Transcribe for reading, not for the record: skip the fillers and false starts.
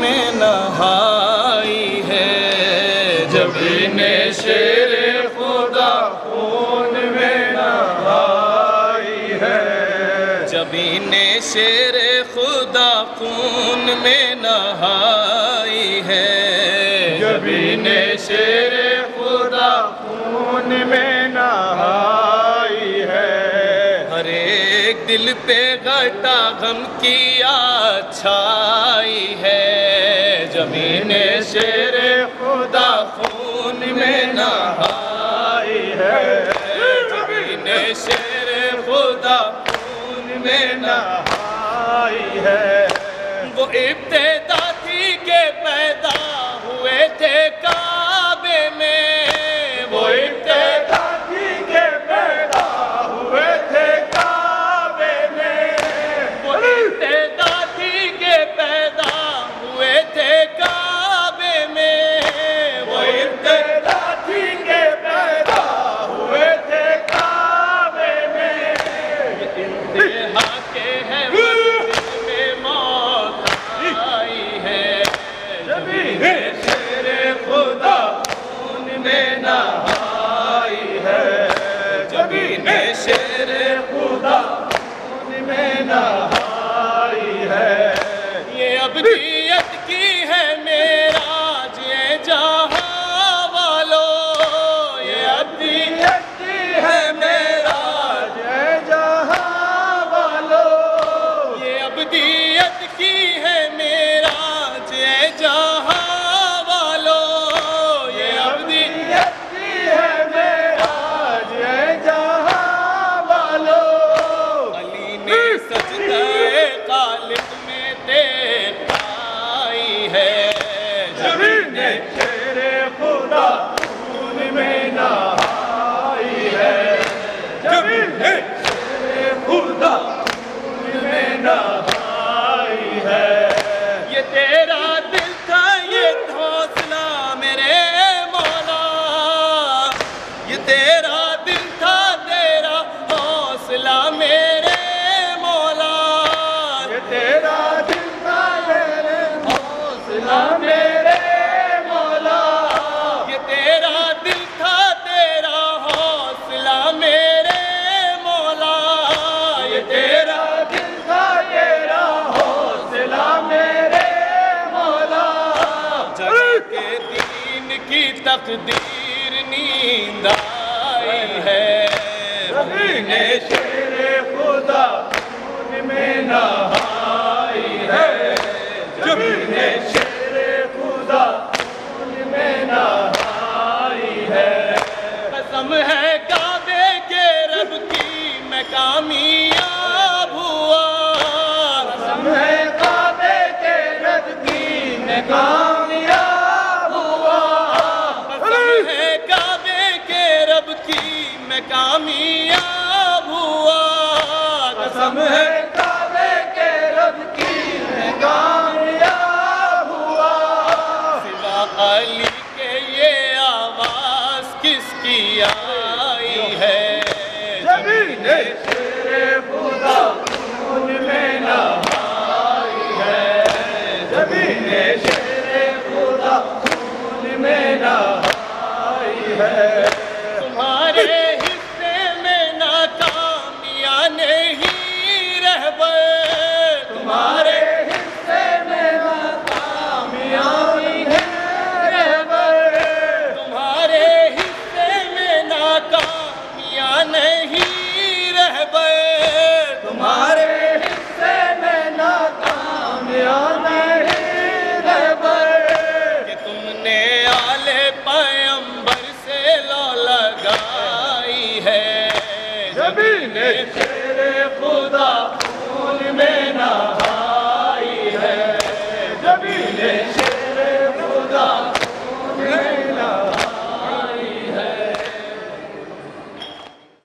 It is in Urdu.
میں نہائی ہے، جبین شیر خدا خون میں نہائی ہے، جبین شیر خدا خون میں نہائی ہے، جبین شیر خدا خون میں نہائی ہے، ہر ایک دل پہ گھٹا غم کی چھائی ہے، زمین شیر خدا خون میں نہائی ہے، زمین شیر خدا خون میں نہائی ہے، وہ ابتدا تھی کہ پیدا ہوئے تھے کعبے میں، وہ ابتدا تھی کہ پیدا ہوئے تھے کعبے میں، وہ ابتدا تھی کہ پیدا ہوئے تھے کعبے میں، وہ ابتدا تھی کہ پیدا ہوئے تھے کعبے میں، انتہا کے ہے مسجد میں موت آئی ہے، زمین شیر خدا خون میں نہائی ہے، زمین شیر خدا خون میں نہائی ہے، یہ ابدیت کی ہے معراج اے جہاں والو، یہ ابدیت کی ہے معراج اے جہاں والو، یہ ابدیت کی ہے معراج اے جہاں والو، یہ ابدیت کی ہے معراج اے جہاں والو، علی نے سجدہ خالق میں دیکھائی ہے، زمین شیر خدا خون میں نہائی ہے، زمین شیر خدا خون میں نہائی ہے، یہ تیرا دل تھا یہ حوصلہ میرے مولا، یہ تیرا دل تھا تیرا حوصلہ میرے مولا، یہ تیرا دل تھا میرے حوصلہ میرے مولا، یہ تیرا دل تھا تیرا حوصلہ میرے مولا، یہ تیرا دل تھا تیرا حوصلہ میرے مولا، جگہ کے دین کی تقدیر نیند آئی ہے، زمین شیر خدا خون میں نہائی ہے، زمین شیر خدا خون میں نہائی ہے، قسم ہے کعبے کے رب کی میں کامیاب ہوا، قسم ہے کعبے کے رب کی میں کامیاب ہوا، قسم ہے کعبے کے رب کی میں کامیاب ہوا، قسم ہے کعبے کے رب کی میں کامیاب ہوا، سوا علی کے یہ آواز کس کی آئی ہے، زمین شیر خدا خون میں نہائی ہے، زمین شیر خدا خون میں نہائی ہے، تمہارے حصے میں ناکامیاں نہیں رہبر، تمہارے حصے میں ناکامیابی ہے رہبر، تمہارے حصے میں ناکامیاں نہیں رہبر، تمہارے حصے میں ناکامیاب نہیں رہبر، کہ تم نے آل پیمبر سے لو لگائی ہے، زمین